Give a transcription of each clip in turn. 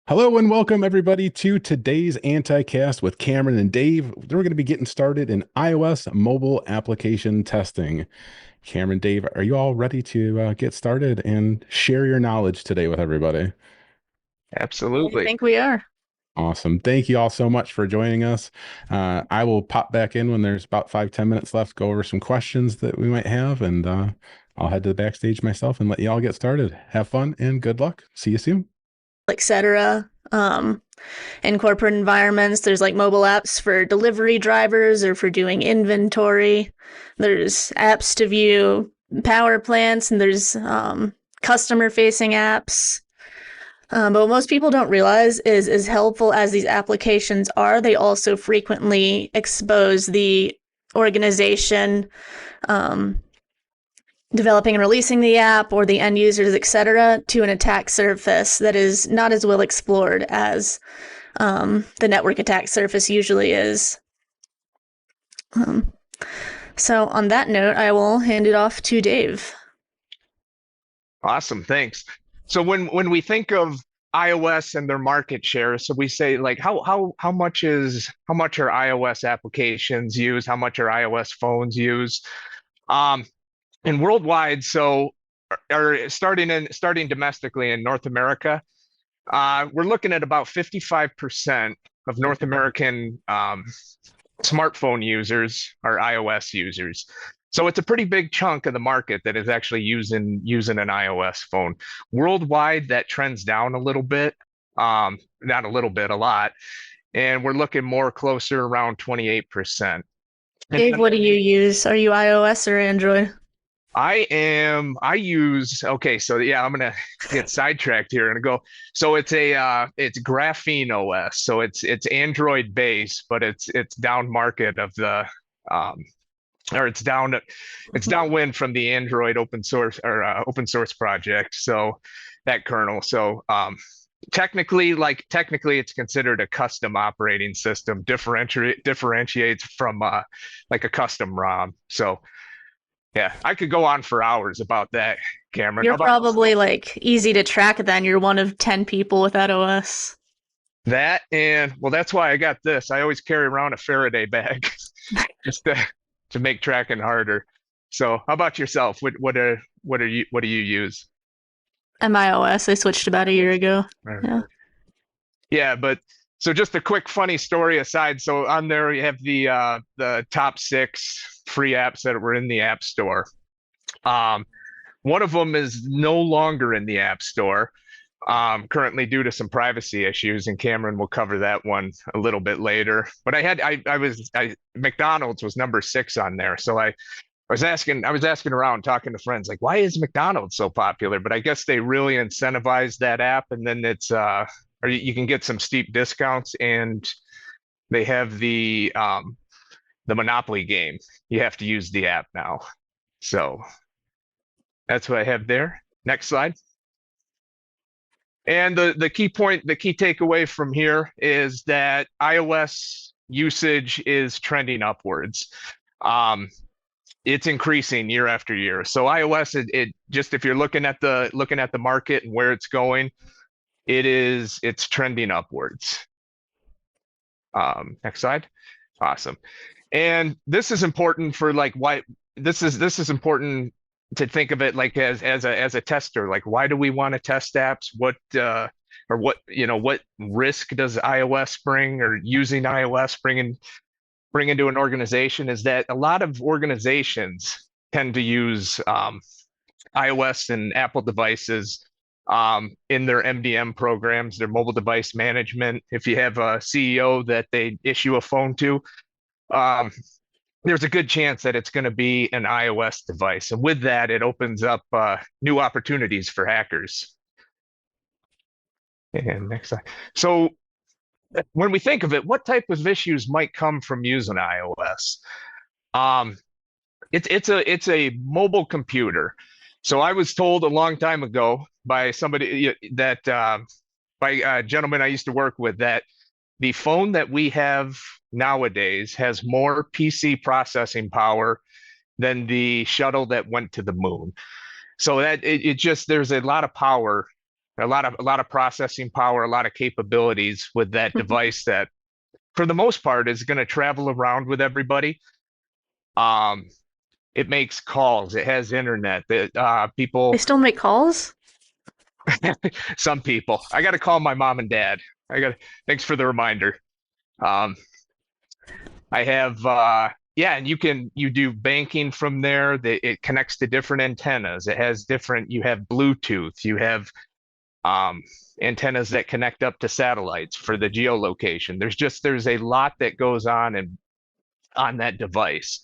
Hello and welcome everybody to today's Anticast with Cameron and Dave. We're going to be getting started in iOS mobile application testing. Cameron, Dave, are you all ready to get started and share your knowledge today with everybody? I Absolutely. think we are. Awesome. Thank you all so much for joining us. I will pop back in when there's about 5, 10 minutes left, go over some questions that we might have, and I'll head to the backstage myself and let you all get started. Have fun and good luck. See you soon. Etc. In corporate environments, there's like mobile apps for delivery drivers or for doing inventory. There's apps to view power plants, and there's customer facing apps. But what most people don't realize is, as helpful as these applications are, they also frequently expose the organization um, developing and releasing the app or the end users, etc., to an attack surface that is not as well explored as the network attack surface usually is. Um, so, on that note, I will hand it off to Dave. Awesome. Thanks. So when we think of iOS and their market share, so we say like how much are iOS applications used? How much are iOS phones used? Um, and worldwide, so or starting domestically in North America, we're looking at about 55% of North American smartphone users are iOS users. So it's a pretty big chunk of the market that is actually using an iOS phone. Worldwide, that trends down a little bit, not a little bit, a lot, and we're looking more closer around 28%. And Dave, what do you use? Are you iOS or Android? I use, okay, so yeah, I'm gonna get sidetracked here and go. So it's Graphene OS. So it's Android based, but it's down market of the um or it's downwind from the Android open source project. So that kernel. So technically it's considered a custom operating system, differentiates from like a custom ROM. So yeah, I could go on for hours about that, Cameron. How You're about probably like easy to track then. You're one of 10 people with that OS. that? And well, that's why I got this. I always carry around a Faraday bag just to make tracking harder. So, how about yourself? What do you use? MIOS. I switched about a year ago. Yeah. Yeah, but so just a quick funny story aside. So on there you have the top six free apps that were in the App Store. Um, One of them is no longer in the App Store, currently due to some privacy issues, and Cameron will cover that one a little bit later. But McDonald's was number six on there, so I was asking around, talking to friends, like, why is McDonald's so popular? But I guess they really incentivized that app, and then or you can get some steep discounts, and they have the Monopoly game. You have to use the app now, so that's what I have there. Next slide. And the key point, the key takeaway from here is that iOS usage is trending upwards. Um, it's increasing year after year. So iOS, it just if you're looking at the market and where it's going, it's trending upwards. Next slide. Awesome. And this is important for like why this is important to think of it like as a tester. Like, why do we want to test apps? What risk does iOS bring, or using iOS bring into an organization? Is that a lot of organizations tend to use iOS and Apple devices in their MDM programs, their mobile device management. If you have a CEO that they issue a phone to, um, there's a good chance that it's going to be an iOS device. And with that, it opens up new opportunities for hackers. And next slide. So when we think of it, what type of issues might come from using iOS? Um, it's a mobile computer. So I was told a long time ago by somebody that by a gentleman I used to work with, that the phone that we have nowadays has more PC processing power than the shuttle that went to the moon. So that it just there's a lot of power a lot of processing power, a lot of capabilities with that device that, for the most part, is going to travel around with everybody. It makes calls. It has internet. That They people, still make calls? some people. I got to call my mom and dad. I got. Thanks for the reminder. Um, I have yeah, and you do banking from there. It connects to different antennas. It has different. You have Bluetooth. You have um, antennas that connect up to satellites for the geolocation. There's a lot that goes on and on that device.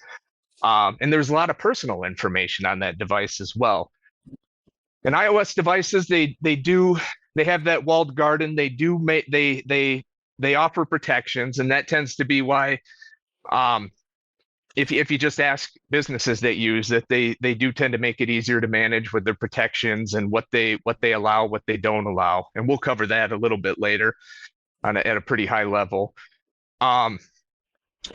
And there's a lot of personal information on that device as well. And iOS devices, they have that walled garden. They do make they offer protections, and that tends to be why um, if you just ask businesses that use it, they do tend to make it easier to manage with their protections and what they allow, what they don't allow, and we'll cover that a little bit later at a pretty high level. Um,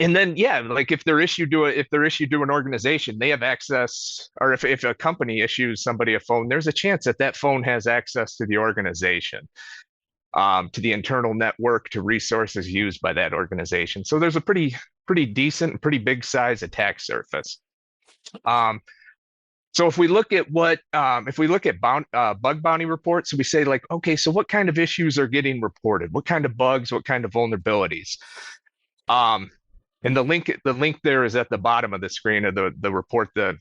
and then yeah, like if they're issued to an organization, they have access, or if a company issues somebody a phone, there's a chance that that phone has access to the organization, to the internal network, to resources used by that organization. So there's a pretty decent, pretty big size attack surface. So if we look at bug bounty reports, so we say like, okay, so what kind of issues are getting reported? What kind of bugs? What kind of vulnerabilities? And the link there is at the bottom of the screen of the report that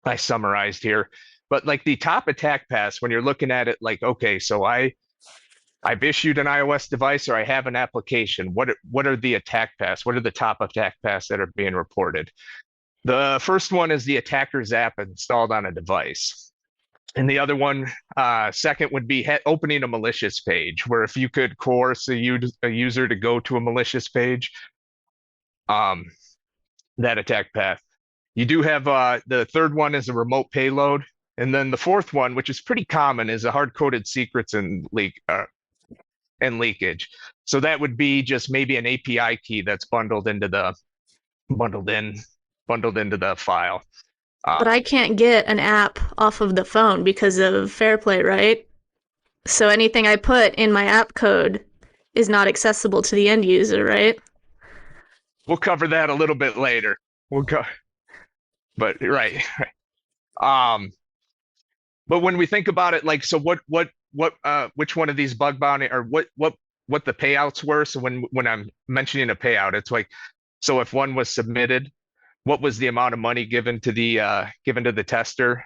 I summarized here. But like the top attack paths, when you're looking at it, like, okay, so I've issued an iOS device or I have an application. What are the attack paths? What are the top attack paths that are being reported? The first one is the attacker's app installed on a device. And the other one, second, would be opening a malicious page, where if you could coerce a user to go to a malicious page, that attack path. You do have the third one is a remote payload. And then the fourth one, which is pretty common, is a hard-coded secrets and leakage. So that would be just maybe an API key that's bundled into the file. But I can't get an app off of the phone because of fair play, right? So anything I put in my app code is not accessible to the end user, right? We'll cover that a little bit later. But right. But when we think about it, like, so which one of these bug bounty, or what the payouts were? So when I'm mentioning a payout, it's like, so if one was submitted, what was the amount of money given to the tester?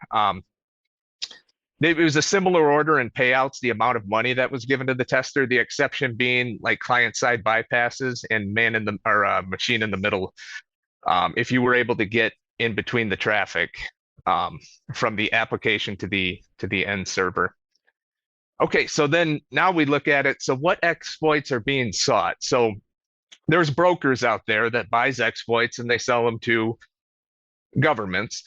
It was a similar order in payouts, the amount of money that was given to the tester, the exception being like client-side bypasses and machine in the middle. If you were able to get in between the traffic from the application to the end server. Okay, so then now we look at it. So what exploits are being sought? So there's brokers out there that buys exploits and they sell them to governments.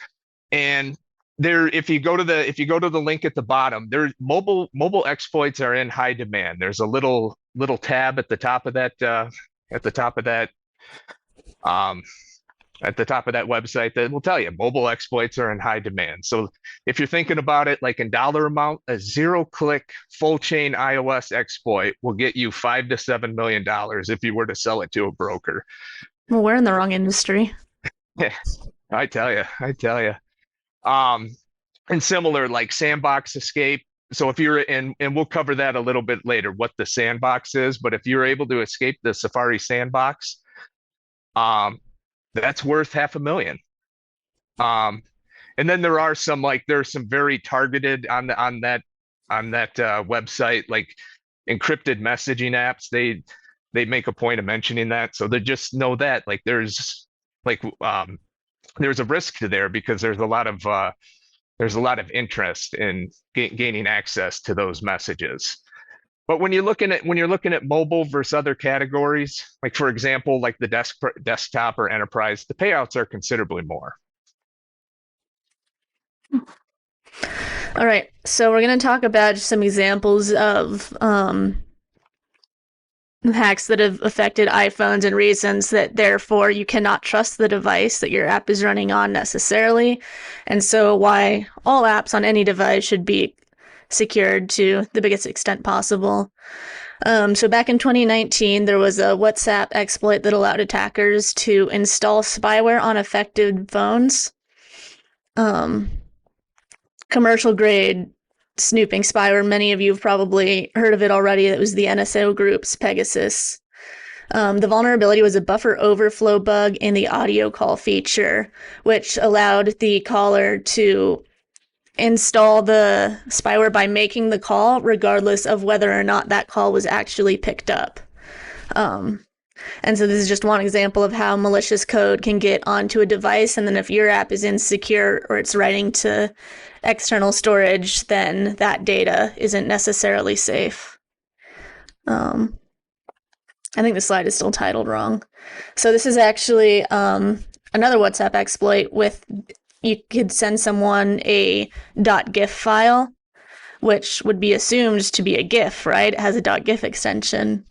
And if you go to the link at the bottom, there mobile exploits are in high demand. There's a little tab at the top of that website that will tell you mobile exploits are in high demand. So if you're thinking about it like in dollar amount, a 0-click full chain iOS exploit will get you $5 to $7 million if you were to sell it to a broker. Well, we're in the wrong industry. Yeah, I tell you. And similar, like sandbox escape. So if you're and we'll cover that a little bit later, what the sandbox is. But if you're able to escape the Safari sandbox, that's worth $500,000. And then there's some very targeted on that website, like encrypted messaging apps. They make a point of mentioning that, so they just know that like there's a risk to there because there's a lot of interest in gaining access to those messages. But when you're looking at mobile versus other categories, like for example, like the desktop or enterprise, the payouts are considerably more. All right, so we're going to talk about some examples of hacks that have affected iPhones and reasons that therefore you cannot trust the device that your app is running on necessarily, and so why all apps on any device should be secured to the biggest extent possible. So back in 2019, there was a WhatsApp exploit that allowed attackers to install spyware on affected phones. Commercial grade snooping spyware, many of you have probably heard of it already. It was the NSO Group's Pegasus. The vulnerability was a buffer overflow bug in the audio call feature, which allowed the caller to install the spyware by making the call, regardless of whether or not that call was actually picked up. And so this is just one example of how malicious code can get onto a device, and then if your app is insecure or it's writing to external storage, then that data isn't necessarily safe. I think the slide is still titled wrong. So this is actually another WhatsApp exploit with, you could send someone a .gif file, which would be assumed to be a GIF, right? It has a .gif extension.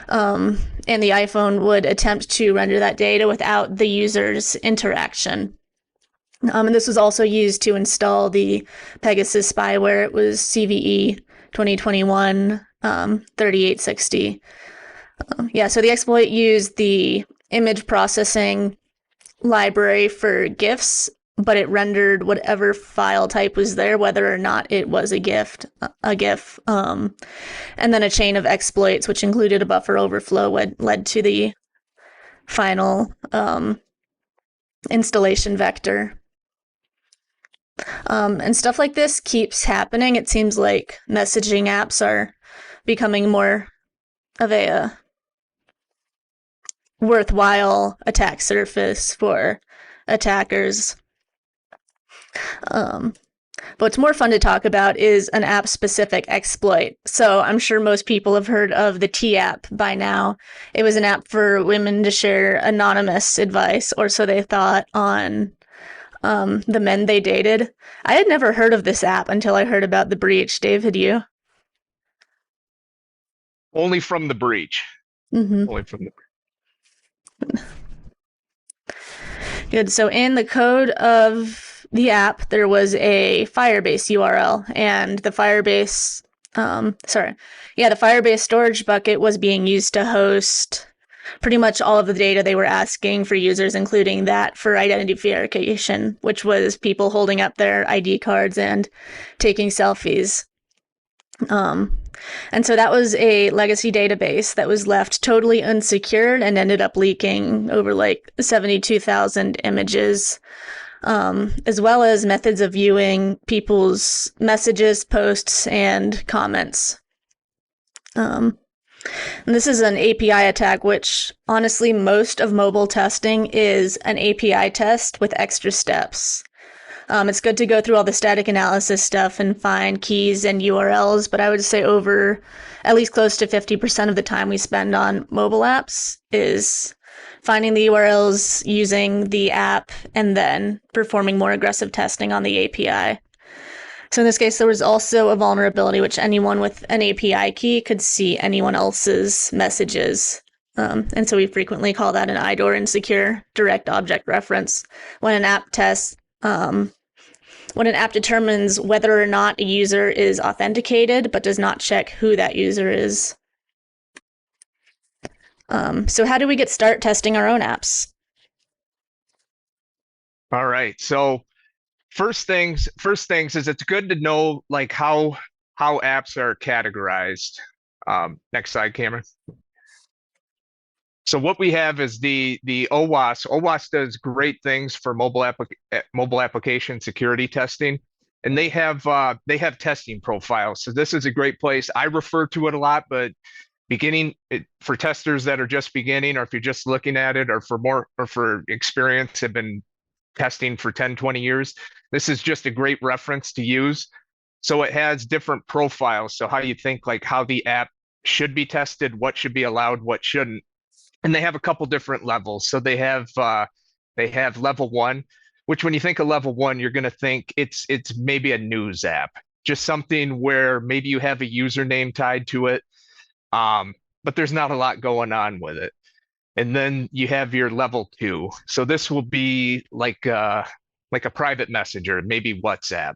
And the iPhone would attempt to render that data without the user's interaction. And this was also used to install the Pegasus spyware. It was CVE 2021 3860. So the exploit used the image processing library for GIFs, but it rendered whatever file type was there, whether or not it was a GIF. And then a chain of exploits, which included a buffer overflow, led to the final installation vector. And stuff like this keeps happening. It seems like messaging apps are becoming more of a worthwhile attack surface for attackers. But what's more fun to talk about is an app-specific exploit. So I'm sure most people have heard of the T app by now. It was an app for women to share anonymous advice, or so they thought, on the men they dated. I had never heard of this app until I heard about the breach. Dave, had you? Only from the breach. Mm-hmm. Only from the breach. Good. So in the code of the app, there was a Firebase URL, and the Firebase, the Firebase storage bucket was being used to host pretty much all of the data they were asking for users, including that for identity verification, which was people holding up their ID cards and taking selfies. And so that was a legacy database that was left totally unsecured and ended up leaking over like 72,000 images, as well as methods of viewing people's messages, posts, and comments. And this is an API attack, which honestly, most of mobile testing is an API test with extra steps. It's good to go through all the static analysis stuff and find keys and URLs, but I would say over at least close to 50% of the time we spend on mobile apps is finding the URLs, using the app, and then performing more aggressive testing on the API. So in this case, there was also a vulnerability which anyone with an API key could see anyone else's messages. And so we frequently call that an IDOR insecure direct object reference. When an app tests, when an app determines whether or not a user is authenticated, but does not check who that user is. So how do we start testing our own apps? All right. So first things is it's good to know like how apps are categorized. Next slide, Cameron. So what we have is the OWASP. OWASP does great things for mobile application security testing, and they have testing profiles. So this is a great place. I refer to it a lot, but for testers that are just beginning, or if you're just looking at it, or for experience, have been testing for 10, 20 years, this is just a great reference to use. So it has different profiles. So how you think like how the app should be tested, what should be allowed, what shouldn't. And they have a couple different levels. So they have level 1, which when you think of level 1, you're going to think it's maybe a news app, just something where maybe you have a username tied to it, but there's not a lot going on with it. And then you have your level 2. So this will be like a private messenger, maybe WhatsApp,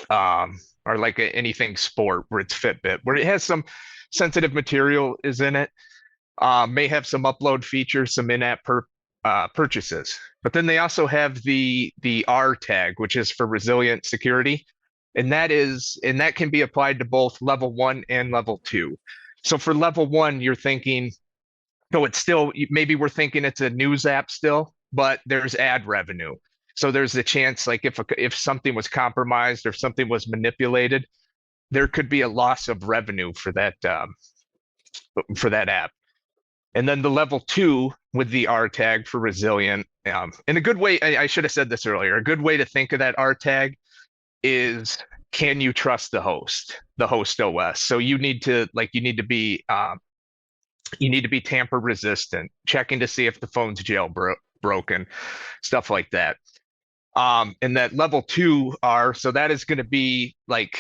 or or like anything sport where it's Fitbit, where it has some sensitive material is in it, may have some upload features, some in-app purchases. But then they also have the R tag, which is for resilient security, and that can be applied to both level 1 and level 2. So for level 1, you're thinking, no, it's still, maybe we're thinking it's a news app still, but there's ad revenue. So there's a chance, like if something was compromised or something was manipulated, there could be a loss of revenue for that app. And then the level 2 with the R tag for resilient. And a good way, I should have said this earlier, a good way to think of that R tag is, can you trust the host OS? So you need to be tamper resistant, checking to see if the phone's jailbroken, stuff like that. And that level 2 R, so that is going to be like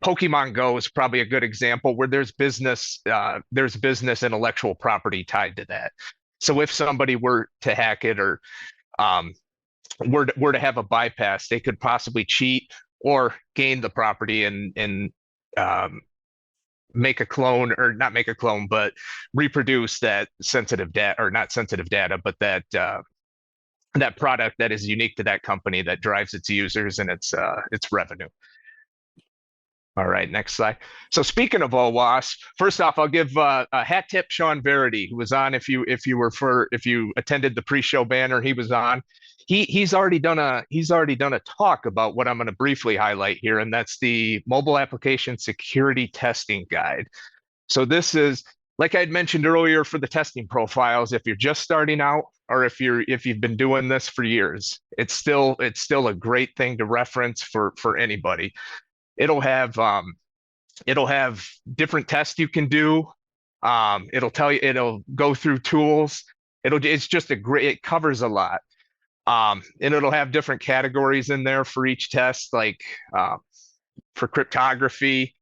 Pokemon Go is probably a good example where there's business intellectual property tied to that. So if somebody were to hack it or were to have a bypass, they could possibly cheat or gain the property and make a clone, or not make a clone, but reproduce that sensitive data, or not sensitive data, but that product that is unique to that company that drives its users and its revenue. All right, next slide. So speaking of OWASP, first off, I'll give a hat tip Sean Verity, who was on. If you attended the pre-show banner, he was on. He's already done a talk about what I'm going to briefly highlight here, and that's the mobile application security testing guide. So this is, like I had mentioned earlier, for the testing profiles. If you're just starting out, or if you've been doing this for years, it's still a great thing to reference for anybody. It'll have different tests you can do. It'll go through tools. It covers a lot. And it'll have different categories in there for each test, like for cryptography,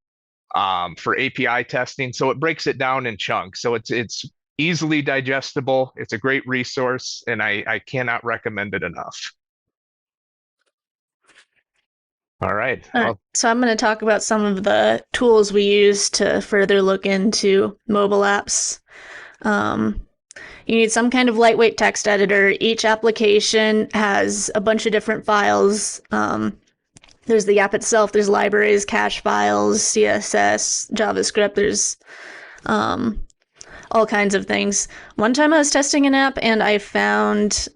for API testing. So it breaks it down in chunks. So it's easily digestible. It's a great resource, and I cannot recommend it enough. All right. So I'm going to talk about some of the tools we use to further look into mobile apps. You need some kind of lightweight text editor. Each application has a bunch of different files. There's the app itself, there's libraries, cache files, CSS, JavaScript, there's all kinds of things. One time I was testing an app and I found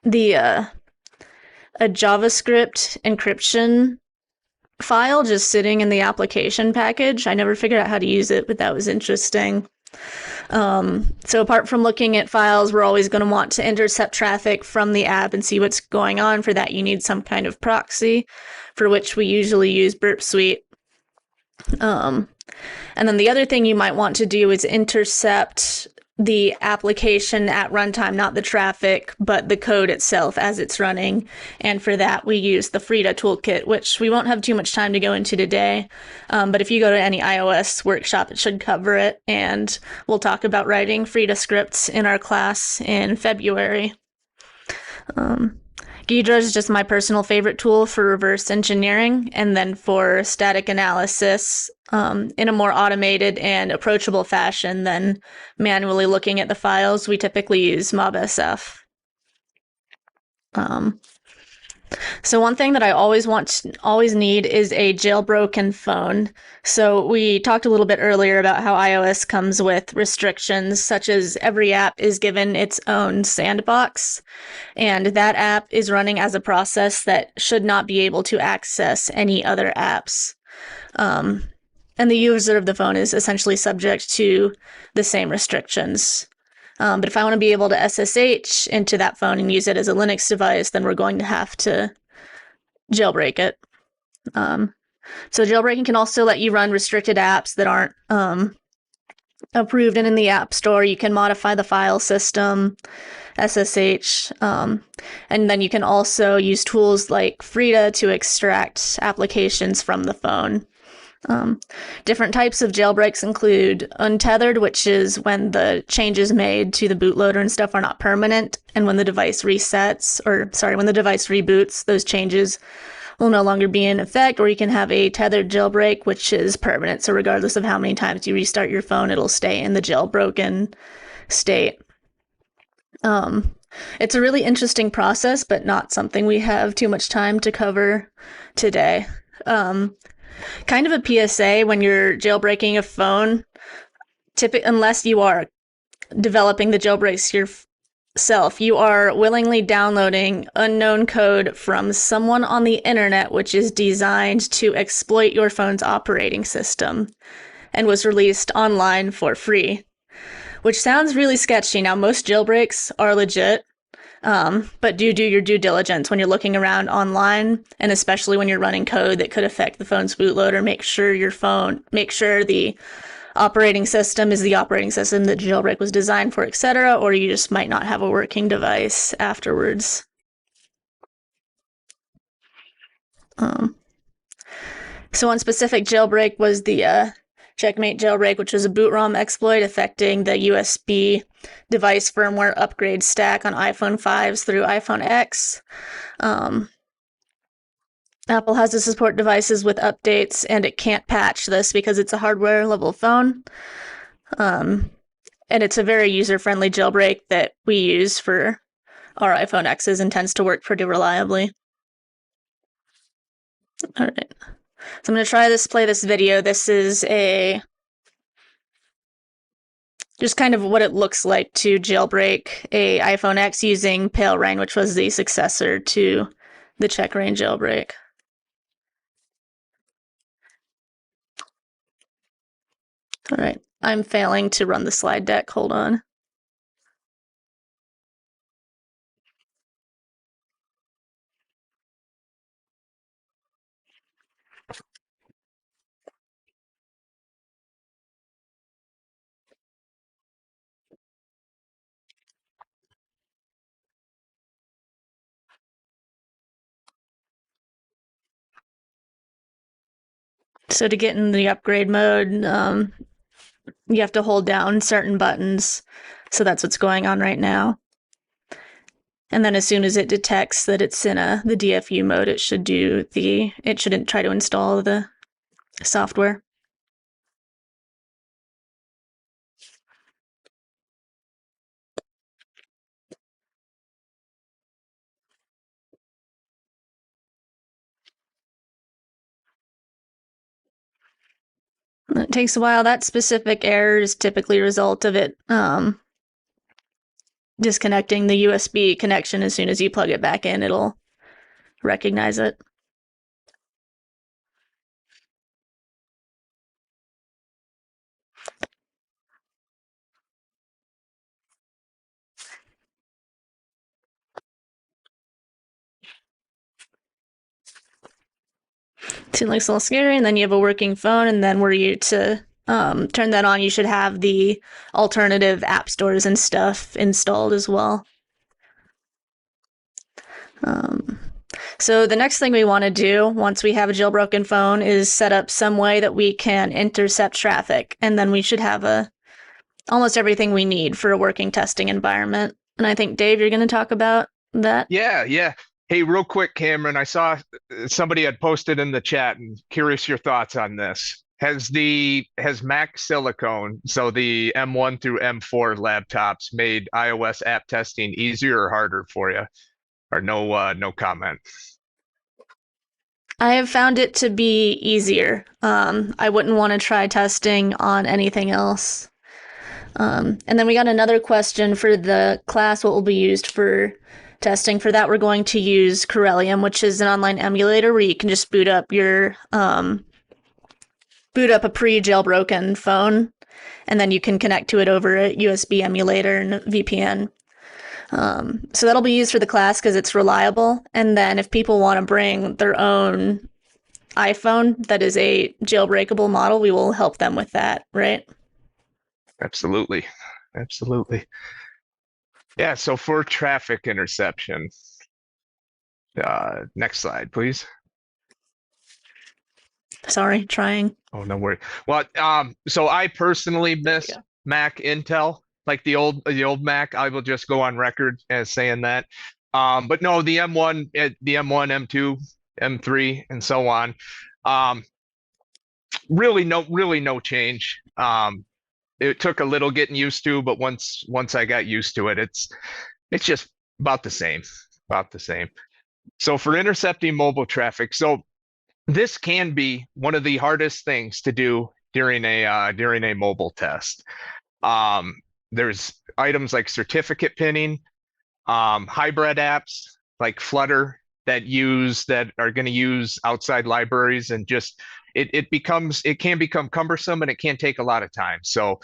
a JavaScript encryption file just sitting in the application package. I never figured out how to use it, but that was interesting. So apart from looking at files, we're always going to want to intercept traffic from the app and see what's going on. For that, you need some kind of proxy, for which we usually use Burp Suite. And then the other thing you might want to do is intercept the application at runtime, not the traffic, but the code itself as it's running. And for that, we use the Frida toolkit, which we won't have too much time to go into today. But if you go to any iOS workshop, it should cover it. And we'll talk about writing Frida scripts in our class in February. Ghidra is just my personal favorite tool for reverse engineering, and then for static analysis in a more automated and approachable fashion than manually looking at the files. We typically use MobSF. So one thing that I always need is a jailbroken phone. So we talked a little bit earlier about how iOS comes with restrictions, such as every app is given its own sandbox, and that app is running as a process that should not be able to access any other apps. And the user of the phone is essentially subject to the same restrictions. But if I want to be able to SSH into that phone and use it as a Linux device, then we're going to have to jailbreak it. So jailbreaking can also let you run restricted apps that aren't approved and in the App Store. You can modify the file system, SSH, and then you can also use tools like Frida to extract applications from the phone. Different types of jailbreaks include untethered, which is when the changes made to the bootloader and stuff are not permanent, and when the device reboots, those changes will no longer be in effect, or you can have a tethered jailbreak, which is permanent. So regardless of how many times you restart your phone, it'll stay in the jailbroken state. It's a really interesting process, but not something we have too much time to cover today. Kind of a PSA when you're jailbreaking a phone, unless you are developing the jailbreaks yourself, you are willingly downloading unknown code from someone on the internet, which is designed to exploit your phone's operating system and was released online for free, which sounds really sketchy. Now, most jailbreaks are legit, but do your due diligence when you're looking around online, and especially when you're running code that could affect the phone's bootloader. Make sure the operating system is the operating system that jailbreak was designed for, etc., or you just might not have a working device afterwards. So one specific jailbreak was the Checkmate jailbreak, which was a boot ROM exploit affecting the USB device firmware upgrade stack on iPhone 5s through iPhone X. Apple has to support devices with updates, and it can't patch this because it's a hardware level phone. And it's a very user-friendly jailbreak that we use for our iPhone X's and tends to work pretty reliably. All right. So I'm going to play this video. This is just kind of what it looks like to jailbreak a iPhone X using Pale Rain, which was the successor to the Check Rain jailbreak. All right, I'm failing to run the slide deck. Hold on. So to get in the upgrade mode, you have to hold down certain buttons. So that's what's going on right now. And then as soon as it detects that it's in the DFU mode, it shouldn't try to install the software. It takes a while. That specific error is typically a result of it disconnecting the USB connection. As soon as you plug it back in, it'll recognize it. So it looks a little scary, and then you have a working phone, and then were you to turn that on, you should have the alternative app stores and stuff installed as well. So the next thing we want to do once we have a jailbroken phone is set up some way that we can intercept traffic, and then we should have almost everything we need for a working testing environment. And I think, Dave, you're going to talk about that? Yeah. Hey, real quick, Cameron, I saw somebody had posted in the chat, and curious your thoughts on this. Has Mac Silicone, so the M1 through M4 laptops, made iOS app testing easier or harder for you? Or no comment? I have found it to be easier. I wouldn't want to try testing on anything else. And then we got another question for the class, what will be used for testing. For that, we're going to use Corellium, which is an online emulator where you can just boot up a pre-jailbroken phone, and then you can connect to it over a USB emulator and a VPN. So that'll be used for the class because it's reliable. And then if people want to bring their own iPhone that is a jailbreakable model, we will help them with that, right? Absolutely. Yeah, so for traffic interception, next slide, please. Sorry, trying. Oh, no worry. Well, so I personally miss Mac Intel, like the old Mac. I will just go on record as saying that. But no, the M1, M2 M3, and so on. Um, really no change. It took a little getting used to, but once I got used to it, it's just about the same, about the same. So for intercepting mobile traffic, so this can be one of the hardest things to do during a mobile test. Um, there's items like certificate pinning, hybrid apps like Flutter that are going to use outside libraries, and just it can become cumbersome and it can take a lot of time. So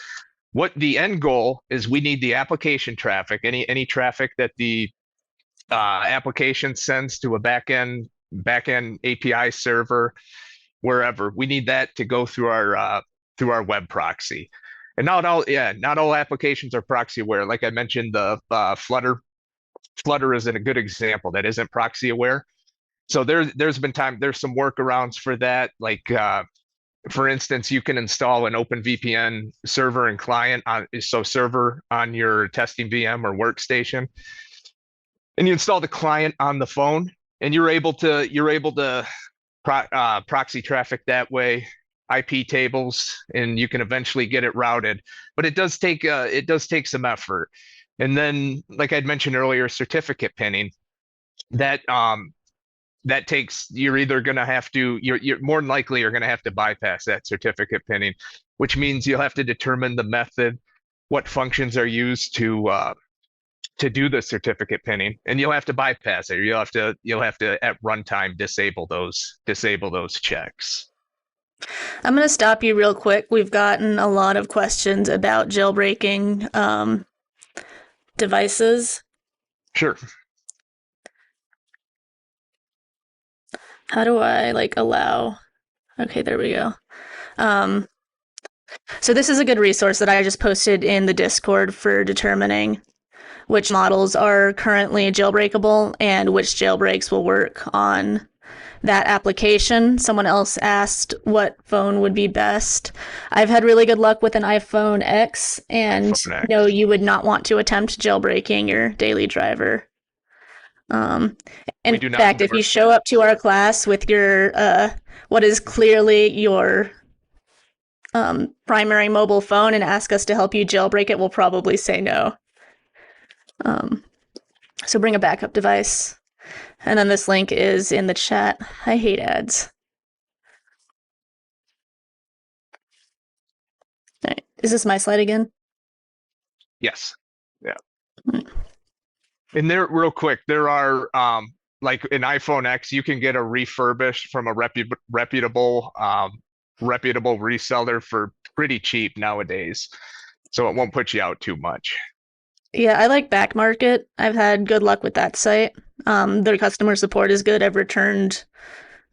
what the end goal is, we need the application traffic, any traffic that the application sends to a backend API server, wherever. We need that to go through our web proxy. And not all applications are proxy aware. Like I mentioned, the Flutter is a good example that isn't proxy aware. So there's some workarounds for that. Like for instance, you can install an OpenVPN server and client server on your testing VM or workstation, and you install the client on the phone, and you're able to proxy traffic that way, IP tables, and you can eventually get it routed. But it does take some effort. And then, like I'd mentioned earlier, certificate pinning, that that takes you're either going to have to you're more than likely you're going to have to bypass that certificate pinning, which means you'll have to determine the method, what functions are used to do the certificate pinning, and you'll have to bypass it. Or you'll have to at runtime disable those checks. I'm going to stop you real quick. We've gotten a lot of questions about jailbreaking devices. Sure. How do I allow? Okay, there we go. So this is a good resource that I just posted in the Discord for determining which models are currently jailbreakable and which jailbreaks will work on that application. Someone else asked what phone would be best. I've had really good luck with an iPhone X, and iPhone X. no, you would not want to attempt jailbreaking your daily driver. In fact, if you show up to our class with your what is clearly your primary mobile phone and ask us to help you jailbreak it, we'll probably say no. So bring a backup device. And then this link is in the chat. I hate ads. All right. Is this my slide again? Yes. Yeah. And there, real quick, there are like an iPhone X, you can get a refurbished from a reputable reseller for pretty cheap nowadays. So it won't put you out too much. Yeah, I like Back Market. I've had good luck with that site. Their customer support is good. I've returned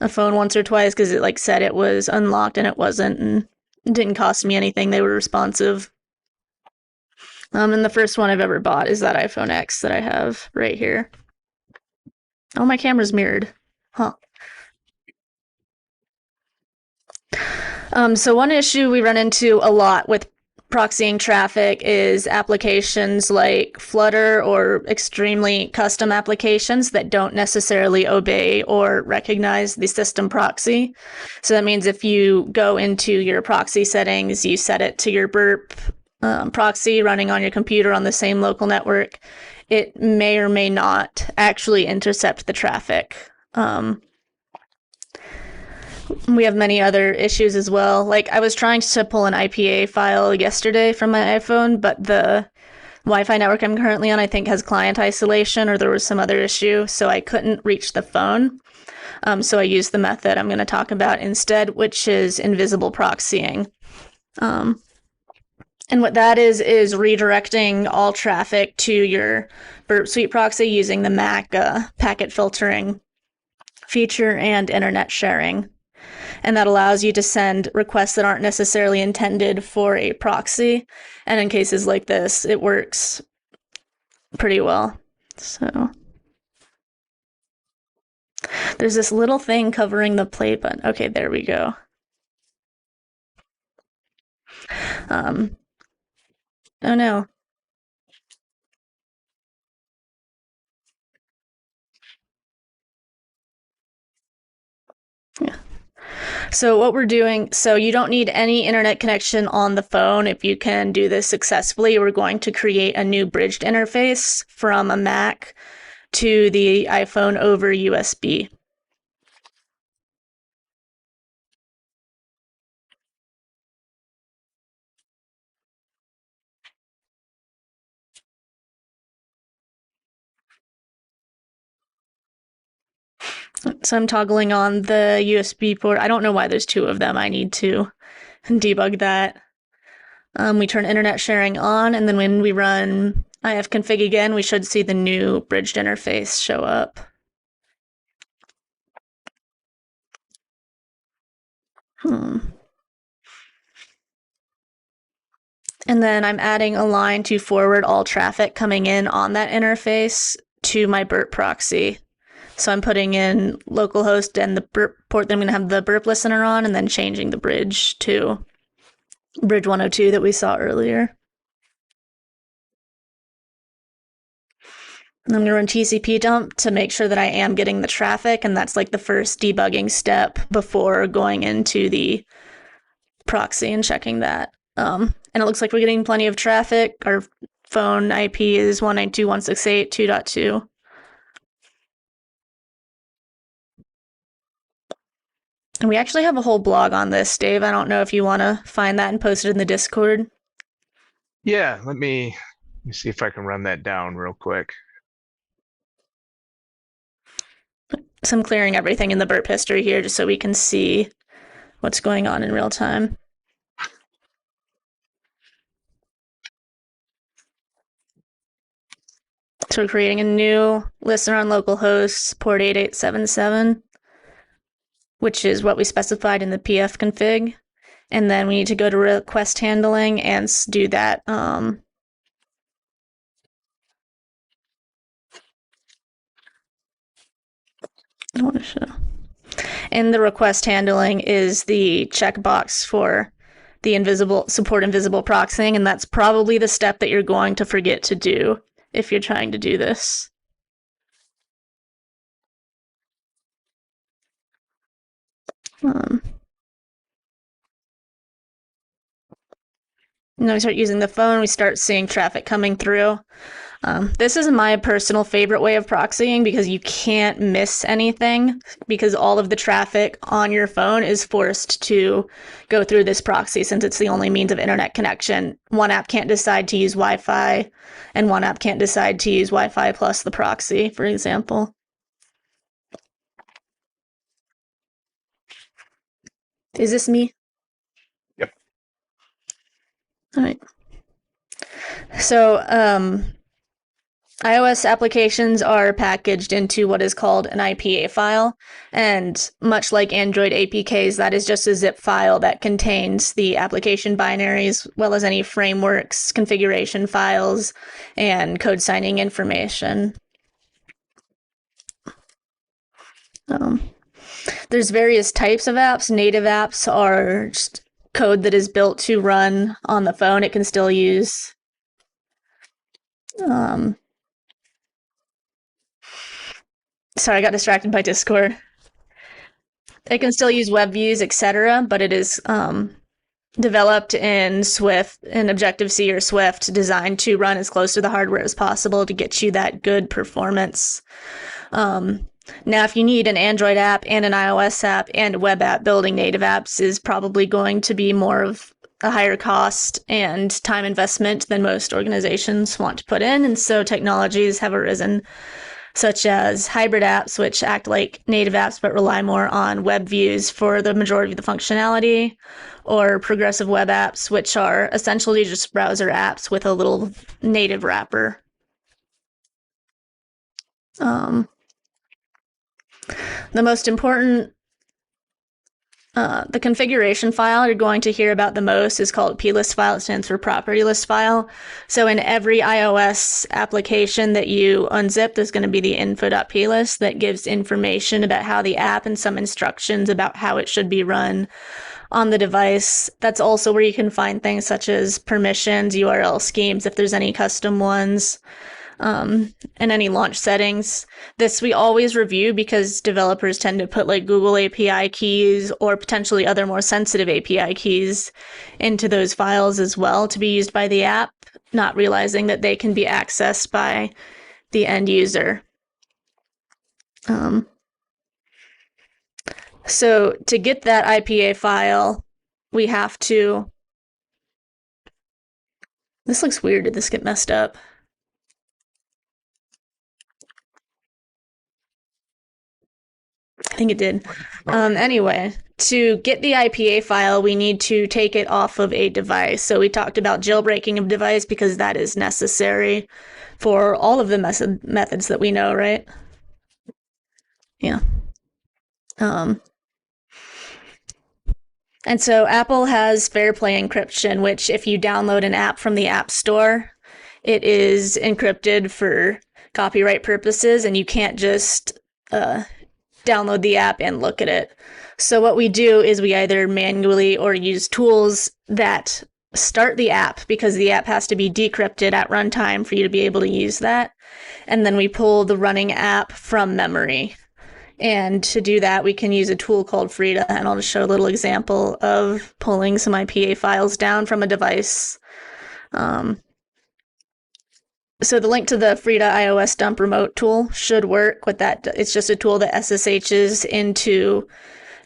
a phone once or twice because it said it was unlocked and it wasn't, and it didn't cost me anything. They were responsive. And the first one I've ever bought is that iPhone X that I have right here. Oh, my camera's mirrored. Huh. So one issue we run into a lot with proxying traffic is applications like Flutter or extremely custom applications that don't necessarily obey or recognize the system proxy. So that means if you go into your proxy settings, you set it to your burp proxy running on your computer on the same local network, it may or may not actually intercept the traffic. We have many other issues as well. Like, I was trying to pull an IPA file yesterday from my iPhone, but the Wi-Fi network I'm currently on, I think, has client isolation, or there was some other issue, so I couldn't reach the phone. So I used the method I'm going to talk about instead, which is invisible proxying. And what that is redirecting all traffic to your Burp Suite proxy using the Mac packet filtering feature and internet sharing. And that allows you to send requests that aren't necessarily intended for a proxy. And in cases like this, it works pretty well. So there's this little thing covering the play button. Okay, there we go. Oh no. So what we're doing, so you don't need any internet connection on the phone. If you can do this successfully, we're going to create a new bridged interface from a Mac to the iPhone over USB. So I'm toggling on the USB port. I don't know why there's two of them. I need to debug that. We turn internet sharing on, and then when we run ifconfig again, we should see the new bridged interface show up. And then I'm adding a line to forward all traffic coming in on that interface to my burp proxy. So I'm putting in localhost and the burp port that I'm going to have the burp listener on, and then changing the bridge to bridge 102 that we saw earlier. And I'm going to run TCP dump to make sure that I am getting the traffic, and that's like the first debugging step before going into the proxy and checking that. And it looks like we're getting plenty of traffic. Our phone IP is 192.168.2.2. And we actually have a whole blog on this, Dave. I don't know if you want to find that and post it in the Discord. Yeah, let me see if I can run that down real quick. So I'm clearing everything in the burp history here just so we can see what's going on in real time. So we're creating a new listener on localhost, port 8877, which is what we specified in the PF config. And then we need to go to request handling and do that. I want to show. And the request handling is the checkbox for the support invisible proxying, and that's probably the step that you're going to forget to do if you're trying to do this. Then we start using the phone, we start seeing traffic coming through. This is my personal favorite way of proxying because you can't miss anything, because all of the traffic on your phone is forced to go through this proxy since it's the only means of internet connection. One app can't decide to use Wi-Fi, and one app can't decide to use Wi-Fi plus the proxy, for example. Is this me? Yep. All right. So, iOS applications are packaged into what is called an IPA file, and much like Android APKs, that is just a zip file that contains the application binaries, as well as any frameworks, configuration files, and code signing information. There's various types of apps. Native apps are just code that is built to run on the phone. It can still use sorry, I got distracted by Discord. It can still use web views, etc., but it is developed in Swift, in Objective-C or Swift, designed to run as close to the hardware as possible to get you that good performance. Now, if you need an Android app and an iOS app and a web app, building native apps is probably going to be more of a higher cost and time investment than most organizations want to put in. And so technologies have arisen, such as hybrid apps, which act like native apps but rely more on web views for the majority of the functionality, or progressive web apps, which are essentially just browser apps with a little native wrapper. The most important, the configuration file you're going to hear about the most is called plist file. It stands for property list file. So in every iOS application that you unzip, there's going to be the info.plist that gives information about how the app and some instructions about how it should be run on the device. That's also where you can find things such as permissions, URL schemes, if there's any custom ones. and any launch settings. This we always review because developers tend to put like Google API keys or potentially other more sensitive API keys into those files as well to be used by the app, not realizing that they can be accessed by the end user. So to get that IPA file, we have to... This looks weird. Did this get messed up? I think it did. Anyway, to get the IPA file, we need to take it off of a device. So we talked about jailbreaking a device because that is necessary for all of the methods that we know, right? Yeah. And so Apple has Fair Play encryption, which if you download an app from the App Store, it is encrypted for copyright purposes, and you can't just download the app and look at it. So what we do is we either manually or use tools that start the app, because the app has to be decrypted at runtime for you to be able to use that. And then we pull the running app from memory. And to do that, we can use a tool called Frida, and I'll just show a little example of pulling some IPA files down from a device. So the link to the Frida iOS dump remote tool should work with that. It's just a tool that SSHs into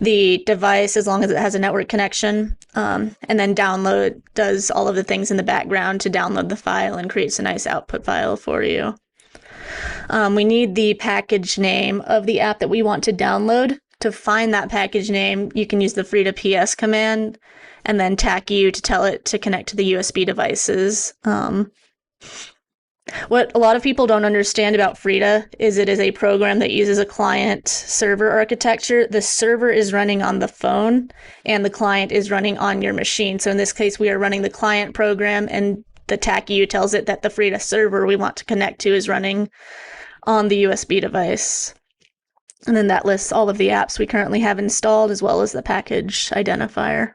the device as long as it has a network connection, and then does all of the things in the background to download the file and creates a nice output file for you. We need the package name of the app that we want to download. To find that package name, you can use the Frida PS command and then TACU to tell it to connect to the USB devices. What a lot of people don't understand about Frida is it is a program that uses a client-server architecture. The server is running on the phone, and the client is running on your machine. So in this case, we are running the client program, and the TACU tells it that the Frida server we want to connect to is running on the USB device. And then that lists all of the apps we currently have installed, as well as the package identifier.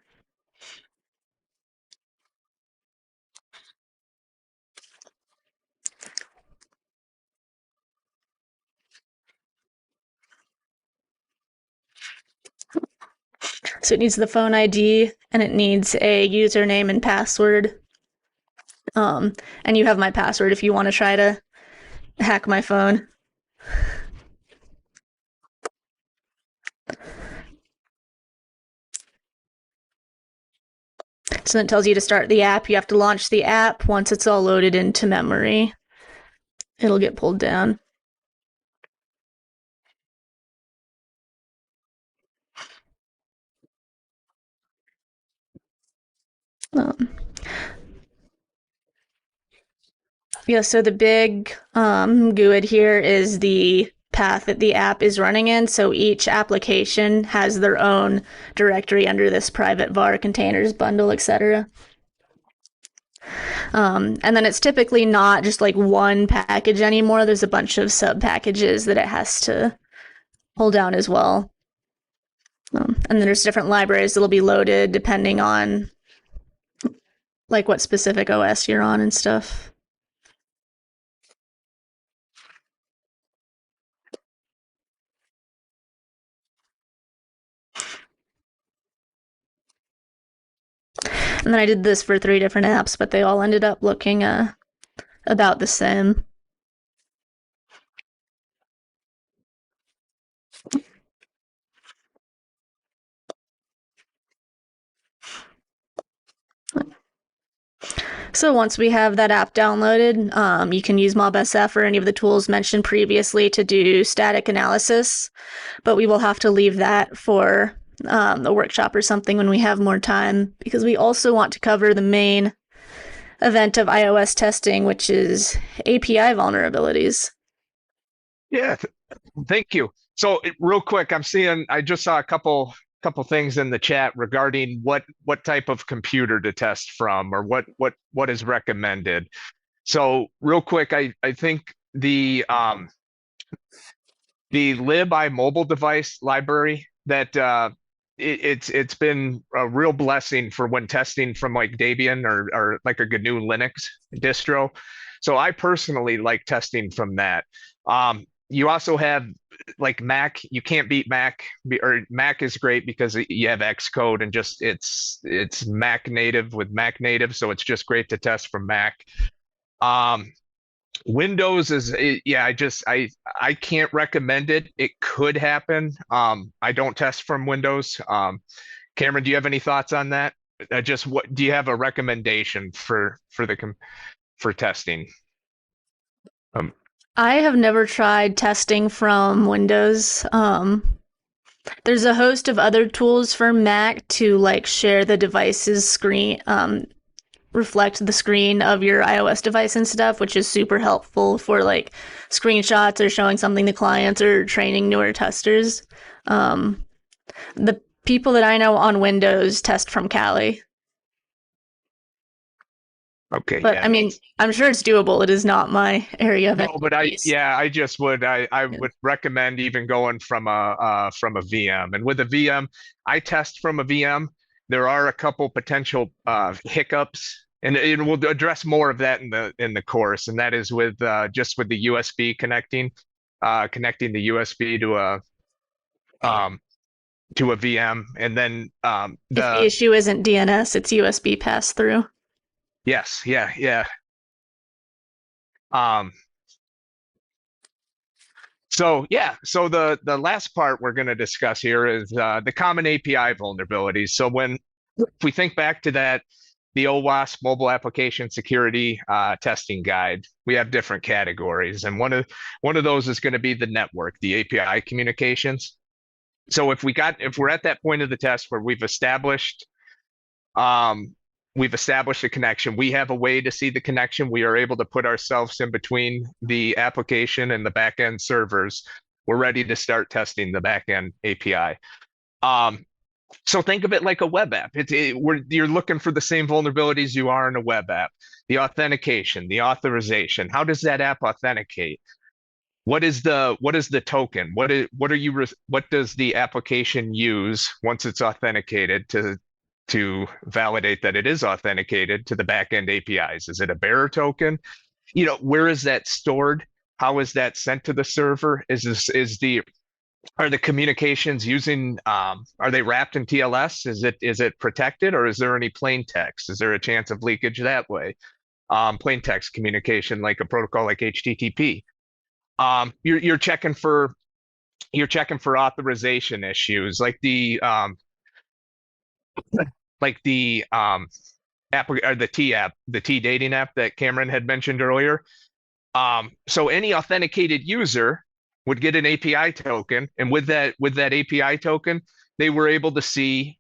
So it needs the phone ID, and it needs a username and password. And you have my password if you want to try to hack my phone. So then it tells you to start the app. You have to launch the app. Once it's all loaded into memory, it'll get pulled down. Yeah, so the big GUID here is the path that the app is running in. So each application has their own directory under this private var, containers, bundle, etc. And then it's typically not just like one package anymore. There's a bunch of sub packages that it has to pull down as well. And then there's different libraries that'll be loaded depending on like what specific OS you're on and stuff. And then I did this for 3 different apps, but they all ended up looking about the same. So once we have that app downloaded, you can use MobSF or any of the tools mentioned previously to do static analysis, but we will have to leave that for a workshop or something when we have more time, because we also want to cover the main event of iOS testing, which is API vulnerabilities. Yeah, thank you. So real quick, I just saw a couple things in the chat regarding what type of computer to test from, or what is recommended. So real quick, I think the libiMobile device library that it's been a real blessing for when testing from like Debian or like a GNU Linux distro. So I personally like testing from that. You also have like Mac. You can't beat Mac, or Mac is great because you have Xcode and just it's Mac native with Mac native, so it's just great to test from Mac. Um, Windows yeah, I can't recommend it. It could happen. I don't test from Windows. Cameron, do you have any thoughts on that? Just what do you have a recommendation for testing? Um, I have never tried testing from Windows. There's a host of other tools for Mac to like share the device's screen, reflect the screen of your iOS device and stuff, which is super helpful for like screenshots or showing something to clients or training newer testers. The people that I know on Windows test from Kali. okay, But yeah. I mean, I'm sure it's doable. It is not my area of No, but expertise. I just would I Yeah. would recommend even going from a VM. And with a VM, I test from a VM. There are a couple potential hiccups, and we'll address more of that in the course. And that is with just with the USB connecting the USB um, to a VM, and then If the the issue isn't DNS, it's USB pass through. yes, yeah, yeah. Um, So yeah, so the last part we're going to discuss here is the common API vulnerabilities. So if we think back to that, the OWASP mobile application security testing guide, we have different categories, and one of those is going to be the network, the API communications. So if we're at that point of the test where um, we've established a connection. We have a way to see the connection. We are able to put ourselves in between the application and the backend servers. We're ready to start testing the backend API. So think of it like a web app. You're looking for the same vulnerabilities you are in a web app. The authentication, the authorization. How does that app authenticate? What is the token? What does the application use once it's authenticated to validate that it is authenticated to the backend APIs? Is it a bearer token? Where is that stored? How is that sent to the server? Are the communications are they wrapped in TLS? Is it protected, or is there any plain text? Is there a chance of leakage that way? Plain text communication like a protocol like HTTP. You're checking for authorization issues like the app or the T app, the T dating app that Cameron had mentioned earlier. So any authenticated user would get an API token, and with that API token, they were able to see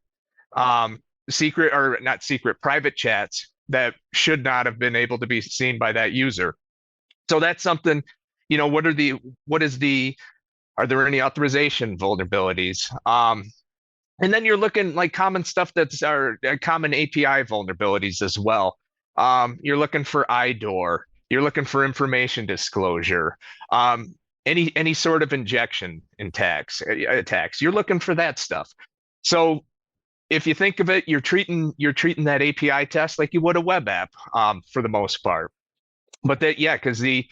secret or not secret private chats that should not have been able to be seen by that user. So that's something, what is the are there any authorization vulnerabilities? And then you're looking like common stuff that's our common API vulnerabilities as well. You're looking for IDOR. You're looking for information disclosure. Any sort of injection attacks. You're looking for that stuff. So if you think of it, you're treating that API test like you would a web app for the most part. But because the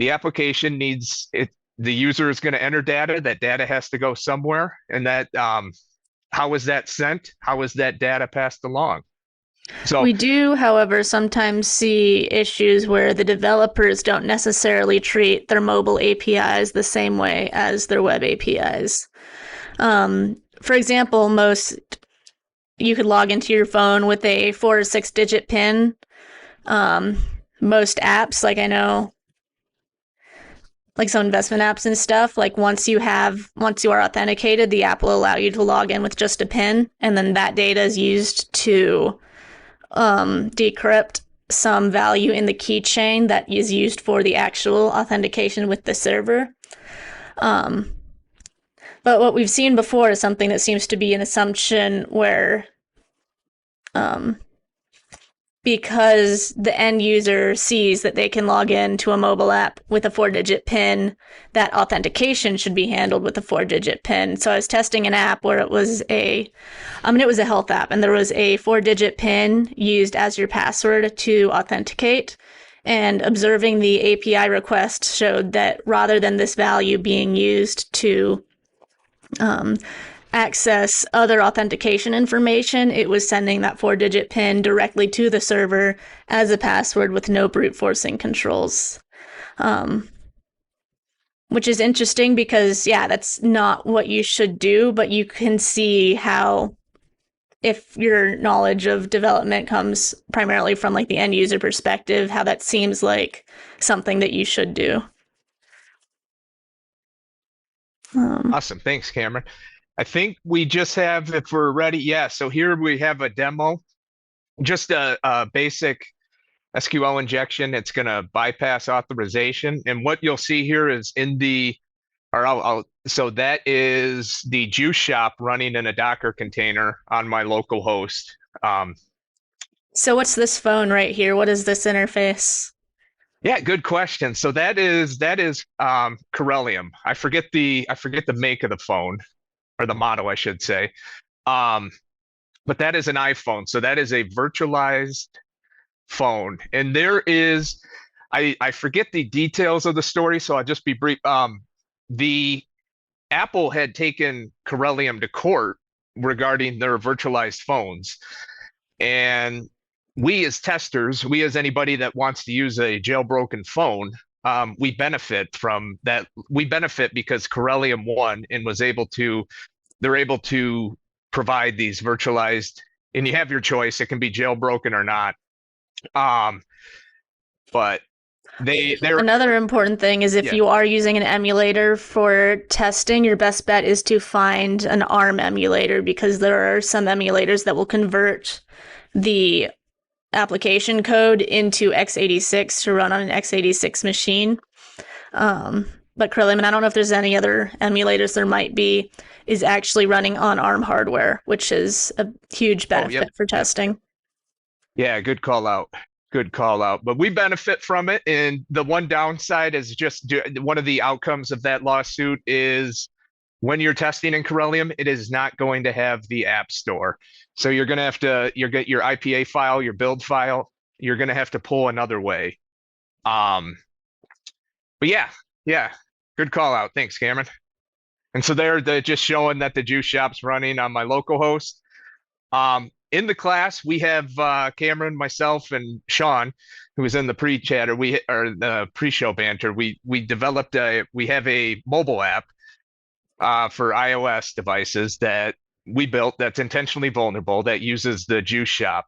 application needs it, the user is going to enter data. That data has to go somewhere, and that how is that sent? How is that data passed along? So We do, however, sometimes see issues where the developers don't necessarily treat their mobile APIs the same way as their web APIs. For example, you could log into your phone with a 4 or 6-digit PIN. Most apps, like I know, like some investment apps and stuff, like once you are authenticated, the app will allow you to log in with just a PIN, and then that data is used to decrypt some value in the keychain that is used for the actual authentication with the server. But what we've seen before is something that seems to be an assumption where because the end user sees that they can log in to a mobile app with a 4-digit PIN, that authentication should be handled with a 4-digit PIN. So I was testing an app where it was it was a health app, and there was a 4-digit PIN used as your password to authenticate. And observing the API request showed that rather than this value being used to access other authentication information, it was sending that 4-digit PIN directly to the server as a password with no brute forcing controls. Which is interesting because, yeah, that's not what you should do, but you can see how, if your knowledge of development comes primarily from like the end user perspective, how that seems like something that you should do. Awesome. Thanks, Cameron. I think we just have, if we're ready, yeah. So here we have a demo, just a basic SQL injection. It's going to bypass authorization. And what you'll see here is so that is the juice shop running in a Docker container on my local host. So what's this phone right here? What is this interface? Yeah, good question. So that is Corellium. I forget the make of the phone, or the model, I should say. Um, but that is an iPhone. So that is a virtualized phone. And there is, I forget the details of the story, so I'll just be brief. The Apple had taken Corellium to court regarding their virtualized phones. And we as testers, we as anybody that wants to use a jailbroken phone, we benefit from that. We benefit because Corellium won and they're able to provide these virtualized, and you have your choice. It can be jailbroken or not. But they're Another important thing is if yeah. you are using an emulator for testing, your best bet is to find an ARM emulator, because there are some emulators that will convert the application code into x86 to run on an x86 machine. But Corellium, and I don't know if there's any other emulators there might be, is actually running on ARM hardware, which is a huge benefit for testing. Yeah, good call out. Good call out. But we benefit from it. And the one downside is just one of the outcomes of that lawsuit is when you're testing in Corellium, it is not going to have the App Store. So you're going to have to, get your IPA file, your build file, you're going to have to pull another way. But yeah, good call out. Thanks, Cameron. And so they're just showing that the juice shop's running on my local host. In the class, we have Cameron, myself, and Sean, who was in the pre-chatter, or the pre-show banter. We have a mobile app for iOS devices that we built that's intentionally vulnerable, that uses the juice shop.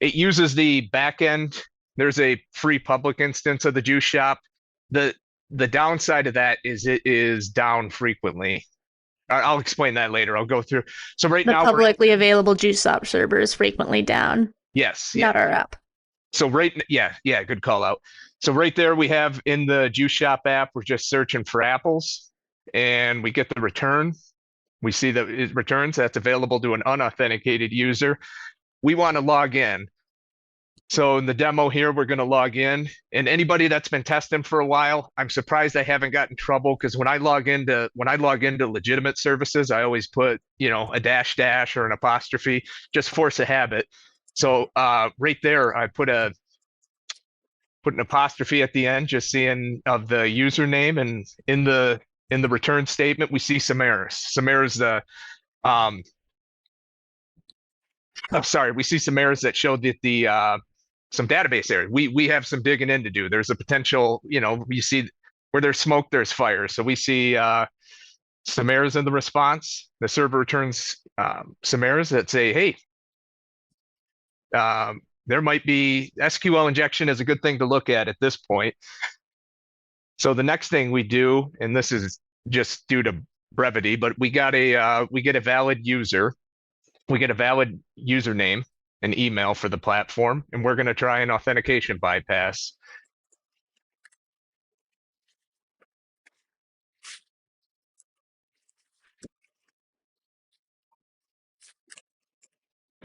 It uses the back end. There's a free public instance of the juice shop. The downside of that is it is down frequently. I'll explain that later. I'll go through. So right The now, publicly available juice shop server is frequently down. yes, Not our app. So yeah, good call out. So right there we have in the juice shop app, we're just searching for apples, and we get the return. We see that it returns that's available to an unauthenticated user. We want to log in. So in the demo here, we're going to log in, and anybody that's been testing for a while, I'm surprised I haven't gotten trouble, because when I log into legitimate services, I always put, a dash or an apostrophe, just force a habit. So right there, I put an apostrophe at the end, just seeing of the username, and in the return statement, we see some errors. The I'm sorry, we see some errors that show that the some database errors. We have some digging in to do. There's a potential, you see where there's smoke, there's fire. So we see some errors in the response. The server returns some errors that say, hey, there might be SQL injection is a good thing to look at this point. So the next thing we do, and this is just due to brevity, but we get a valid user. We get a valid username and email for the platform, and we're going to try an authentication bypass.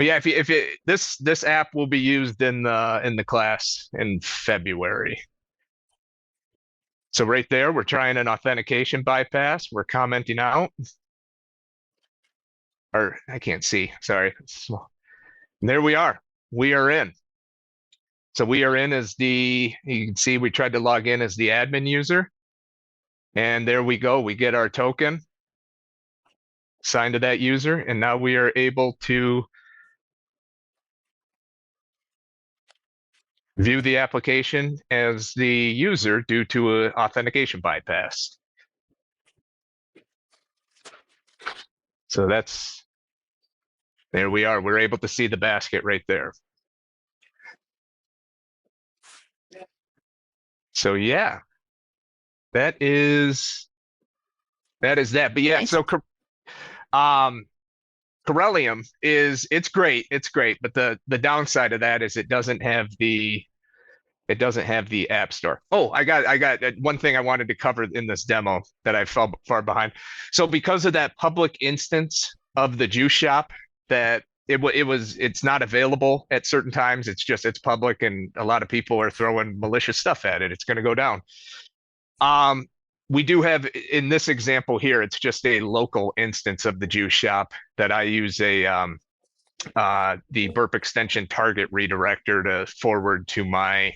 But yeah, this app will be used in the class in February. So right there, we're trying an authentication bypass. We're commenting out, or I can't see. Sorry. And there we are. We are in. So we are in as you can see, we tried to log in as the admin user. And there we go. We get our token signed to that user. And now we are able to view the application as the user due to an authentication bypass. So there we are. We're able to see the basket right there. So yeah, that is that. But yeah, Nice. so Corellium it's great. It's great. But the downside of that is it doesn't have the app store. Oh, I got one thing I wanted to cover in this demo that I fell far behind. So because of that public instance of the juice shop, that it's not available at certain times. It's public, and a lot of people are throwing malicious stuff at it. It's going to go down. We do have in this example here, it's just a local instance of the juice shop that I use the burp extension target redirector to forward to my